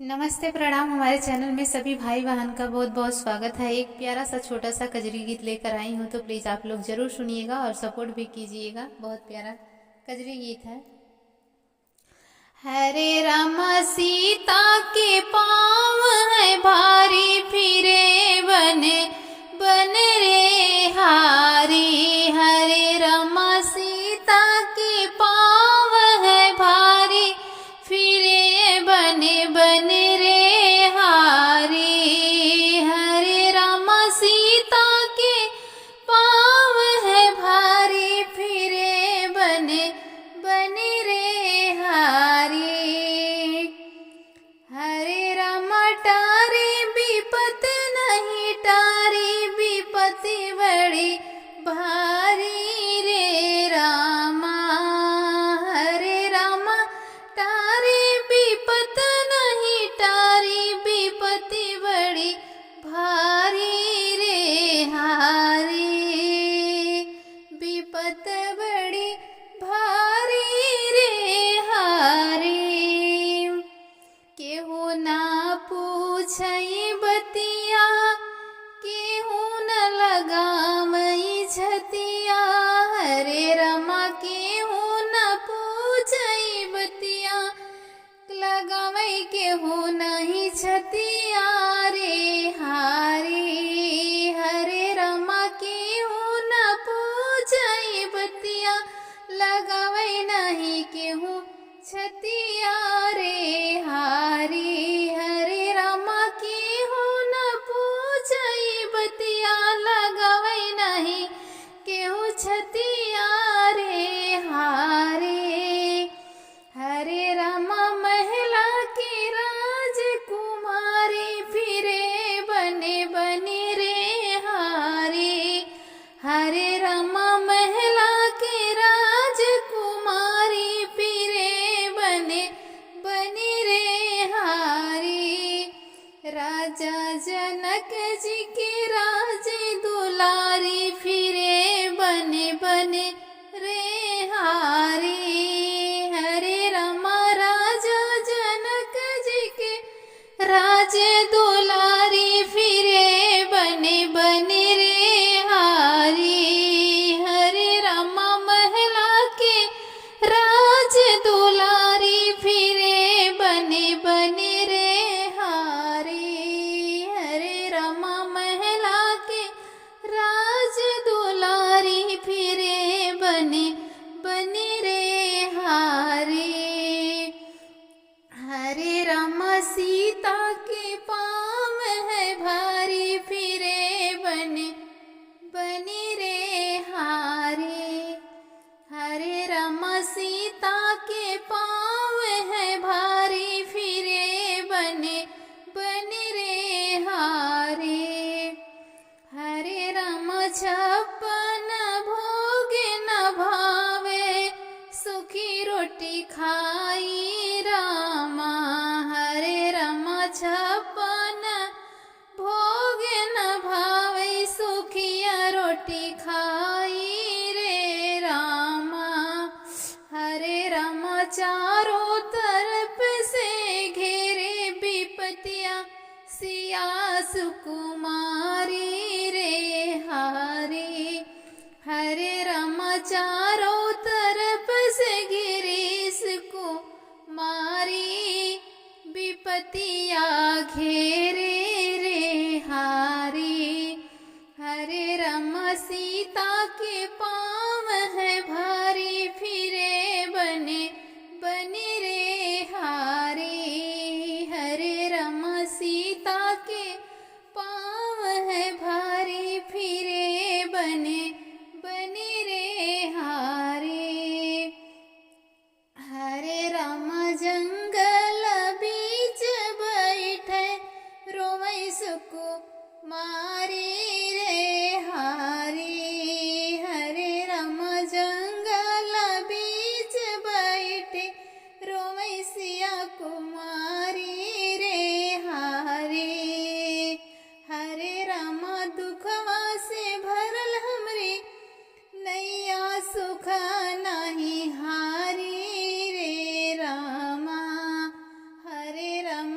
नमस्ते प्रणाम। हमारे चैनल में सभी भाई बहन का बहुत बहुत स्वागत है। एक प्यारा सा छोटा सा कजरी गीत लेकर आई हूँ, तो प्लीज़ आप लोग ज़रूर सुनिएगा और सपोर्ट भी कीजिएगा। बहुत प्यारा कजरी गीत है। हरे राम सीता के पाँव है भारी, फिरे बन बन रे हारी। हरे राम सीता के पाँव है भारी, फिरे बन बन रे हारी। हरे राम सीता के पाँव है भारी, फिरे बन बन रे हारी। हरे राम टारे विपत नहीं टारी, विपत्ति बड़ी भारी रे रामा। हरे राम टारे विपत नहीं टारी, विपत्ति बड़ी भारी रे हारी। विपत बड़ी भारी रे हारी। केहू ना पूछई बतिया, केहू न लगामई झतिया। हरे रमा केहू न पूछई बतिया, लगामई केहू नहीं झतिया रे हारी। हरे रमा केहू न पूछई बतिया, लगावई नहीं केहू छतिया रे हारी। हरे रामा केहू न पूछई बतिया, लगावई नहीं केहू छतिया रे हारी। हरे रामा महिला की राजकुमारी, फिरे बने बने रे हारी। हरे रामा महिला की राजकुमारी, फिरे बने बने रे हारी। राजा जनक जी के राज दुलारी, फिरे बने बने रे हारी। हरे रामा राजा जनक जी के राज दुलारी, फिरे बने बने रे हारी। हरे रामा महिला के राज दुलारी, फिरे बने बने रे हारी। हरे रामा महिला के राज दुलारी, फिरे बने बने रे हारी। हरे राम सीता के पाँव है भारी, फिरे बने बने रे हारी। हरे राम सीता के पाँव है भारी, फिरे बने बने रे हारी। हरे राम छप्पन भोग न भावे, सुखी रोटी खाई रामा। हरे राम छप्पन भोग न भावे, सुखिया रोटी खाई रे रामा। हरे राम चारों तरफ से घेरे, विपतिया सिया सुकुमारी रे हारी। हरे राम चारों तरफ से घिरे सुकुमारी, विपतिया घेरे रे हारी। हरे राम सीता के पाँव है भारी, फिरे बने बने रे हारी। हरे राम सीता के पाँव है भारी, फिरे बने बने रे हारी। हरे राम जंगल बीच बैठे, रोवै सुकुमारी रे हारी। हरे राम जंगल बीच बैठे, रोवै सिया कुमारी रे हारी। हरे राम दुखवा से भरल हमरे, नैया सुख नहीं हारी रे रामा। हरे राम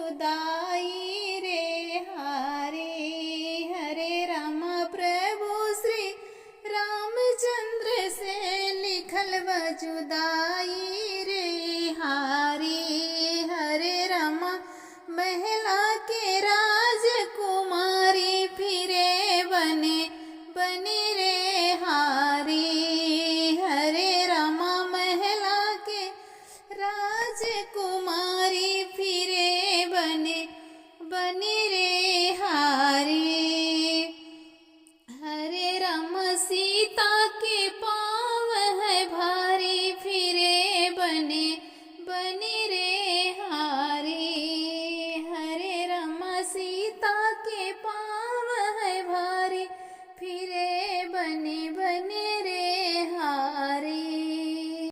खुदा